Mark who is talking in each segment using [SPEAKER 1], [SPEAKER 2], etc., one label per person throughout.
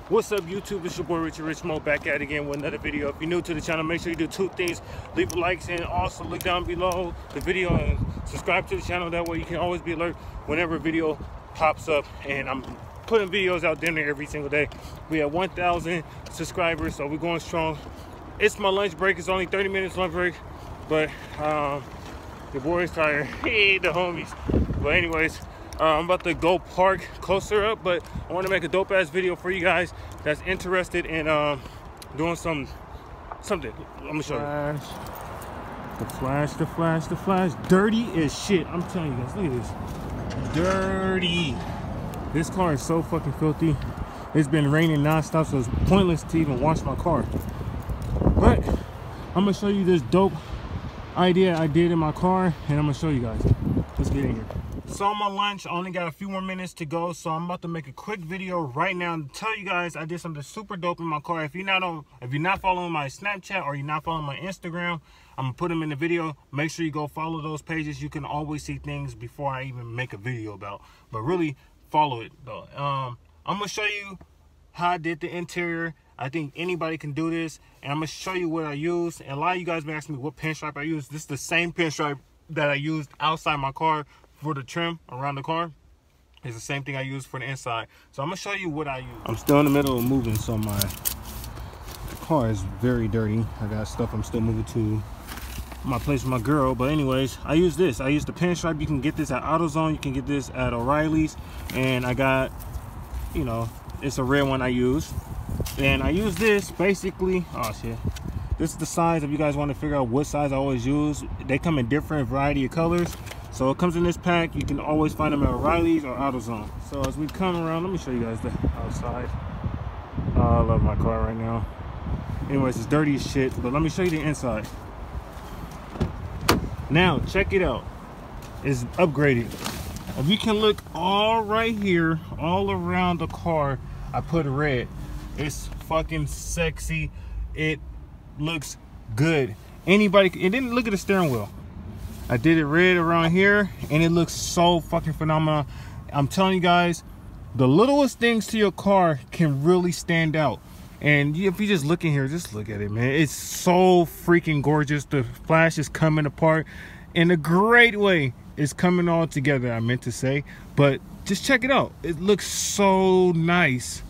[SPEAKER 1] What's up, YouTube? It's your boy Richie back at it again with another video. If you're new to the channel, make sure you do two things: leave a like and also look down below the video and subscribe to the channel. That way you can always be alert whenever a video pops up. And I'm putting videos out there every single day. We have 1,000 subscribers, so we're going strong. It's my lunch break. It's only 30 minutes lunch break, but the boy's tired. Hey, the homies. But anyways, I'm about to go park closer up, but I want to make a dope ass video for you guys that's interested in doing something. I'm gonna show you. The flash. Dirty as shit. I'm telling you guys, look at this. Dirty. This car is so fucking filthy. It's been raining nonstop, so it's pointless to even wash my car. But I'm gonna show you this dope idea I did in my car, and I'm gonna show you guys. Let's get in here. So on my lunch, I only got a few more minutes to go, so I'm about to make a quick video right now to tell you guys I did something super dope in my car. If you're not following my Snapchat or you're not following my Instagram, I'm gonna put them in the video. Make sure you go follow those pages. You can always see things before I even make a video about, but really follow it though. I'm gonna show you how I did the interior. I think anybody can do this, and I'm gonna show you what I used. And a lot of you guys been asking me what pinstripe I used. This is the same pinstripe that I used outside my car for the trim around the car. It's the same thing I used for the inside. So I'm gonna show you what I use. I'm still in the middle of moving, so the car is very dirty. I got stuff I'm still moving to my place with my girl. But anyways, I use this. I use the pinstripe. You can get this at AutoZone. You can get this at O'Reilly's. And I got, you know, it's a red one I use. And I use this basically, oh shit. This is the size. If you guys want to figure out what size I always use, they come in different variety of colors. So it comes in this pack. You can always find them at O'Reilly's or AutoZone. So as we come around, let me show you guys the outside. Oh, I love my car right now. Anyways, it's dirty as shit, but let me show you the inside. Now, check it out. It's upgraded. If you can look all right here, all around the car, I put red. It's fucking sexy. It looks good. Anybody, it didn't look at the steering wheel. I did it red around here, and it looks so fucking phenomenal. I'm telling you guys, the littlest things to your car can really stand out. And if you just look in here, just look at it, man. It's so freaking gorgeous. The flash is coming apart in a great way. It's coming all together, I meant to say. But just check it out. It looks so nice.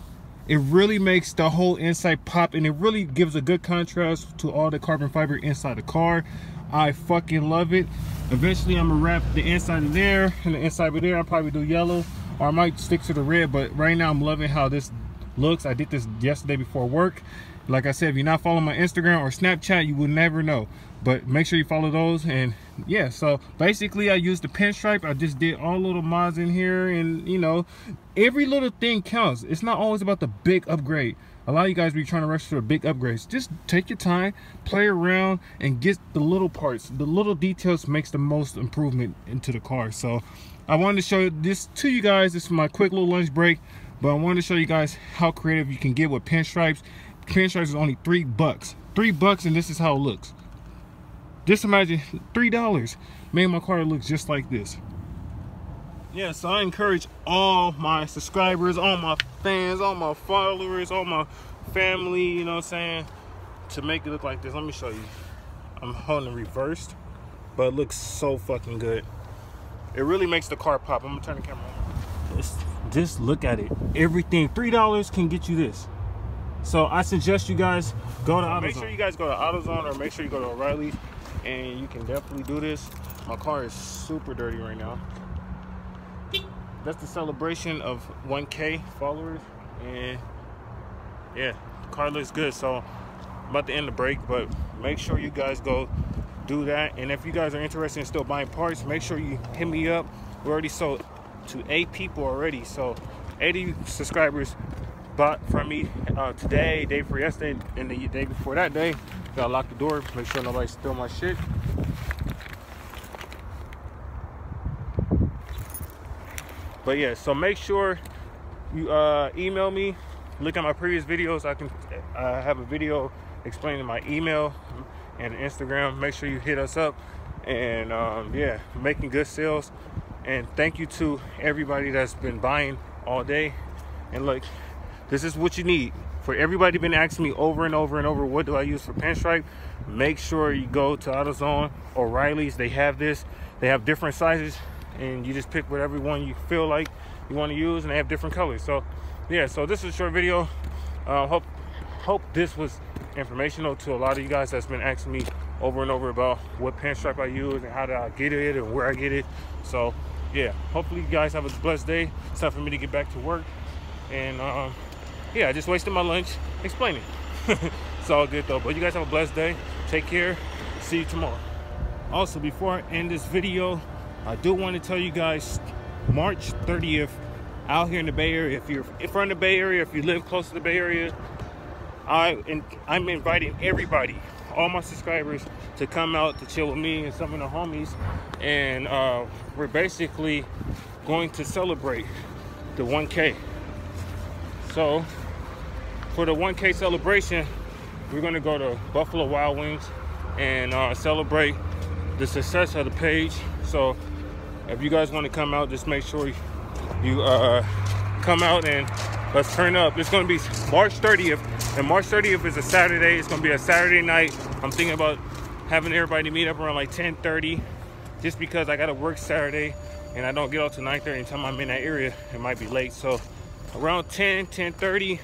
[SPEAKER 1] It really makes the whole inside pop, and it really gives a good contrast to all the carbon fiber inside the car. I fucking love it. Eventually I'm gonna wrap the inside of there and the inside of there. I'll probably do yellow, or I might stick to the red, but right now I'm loving how this looks. I did this yesterday before work. Like I said, if you're not following my Instagram or Snapchat, you will never know, but make sure you follow those. And yeah, so basically I used the pinstripe. I just did all little mods in here, and you know, every little thing counts. It's not always about the big upgrade. A lot of you guys be trying to rush for big upgrades. Just take your time, play around, and get the little parts. The little details makes the most improvement into the car. So I wanted to show this to you guys. This is my quick little lunch break, but I wanted to show you guys how creative you can get with pinstripes. Pinstripes is only $3. $3, and this is how it looks. Just imagine $3 made my car look just like this. Yeah, so I encourage all my subscribers, all my fans, all my followers, all my family, you know what I'm saying, to make it look like this. Let me show you. I'm holding it reversed, but it looks so fucking good. It really makes the car pop. I'm gonna turn the camera on. Just look at it. Everything, $3 can get you this. So I suggest you guys go to AutoZone. Make sure you guys go to AutoZone, or make sure you go to O'Reilly's, and you can definitely do this. My car is super dirty right now. That's the celebration of 1K followers, and yeah, the car looks good. So I'm about to end the break, but make sure you guys go do that. And if you guys are interested in still buying parts, make sure you hit me up. We already sold to 8 people already, so 80 subscribers bought from me today, day before yesterday, and the day before that day. Gotta lock the door, make sure nobody steal my shit. But yeah, so make sure you email me. Look at my previous videos. I have a video explaining my email and Instagram. Make sure you hit us up. And yeah, making good sales. And thank you to everybody that's been buying all day. And look, this is what you need. For everybody been asking me over and over and over, what do I use for Pinstripe? Make sure you go to AutoZone, O'Reilly's. They have this. They have different sizes, and you just pick whatever one you feel like you want to use, and they have different colors. So yeah, so this is a short video. Hope this was informational to a lot of you guys that's been asking me over and over about what Pinstripe I use and how do I get it and where I get it. So yeah, hopefully you guys have a blessed day. It's time for me to get back to work, and yeah, I just wasted my lunch explaining. It's all good though, but you guys have a blessed day. Take care. See you tomorrow. Also, before I end this video, I do want to tell you guys, March 30th, out here in the Bay Area, if you're from the Bay Area, if you live close to the Bay Area, I'm inviting everybody, all my subscribers, to come out to chill with me and some of the homies, and we're basically going to celebrate the 1K. So for the 1K celebration, we're going to go to Buffalo Wild Wings and celebrate the success of the page. So if you guys want to come out, just make sure you come out and let's turn up. It's going to be March 30th, and March 30th is a Saturday. It's going to be a Saturday night. I'm thinking about having everybody meet up around like 10:30, just because I got to work Saturday and I don't get out to 9:30 until I'm in that area. It might be late, so around 10:30,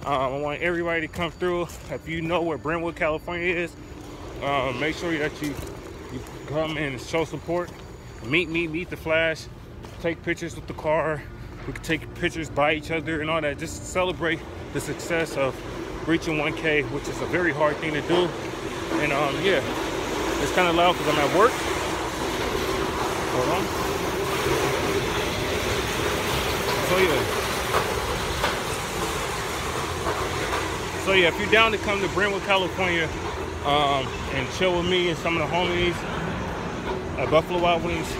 [SPEAKER 1] I want everybody to come through. If you know where Brentwood, California is, make sure that you come and show support. Meet the Flash, take pictures with the car. We can take pictures by each other and all that. Just celebrate the success of reaching 1K, which is a very hard thing to do. And yeah, it's kind of loud because I'm at work. Hold on. So yeah, if you're down to come to Brentwood, California, and chill with me and some of the homies at Buffalo Wild Wings,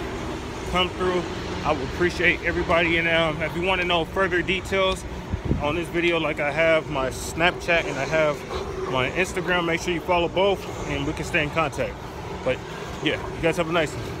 [SPEAKER 1] come through. I would appreciate everybody. And if you want to know further details on this video, like I have my Snapchat and I have my Instagram, make sure you follow both and we can stay in contact. But yeah, you guys have a nice one.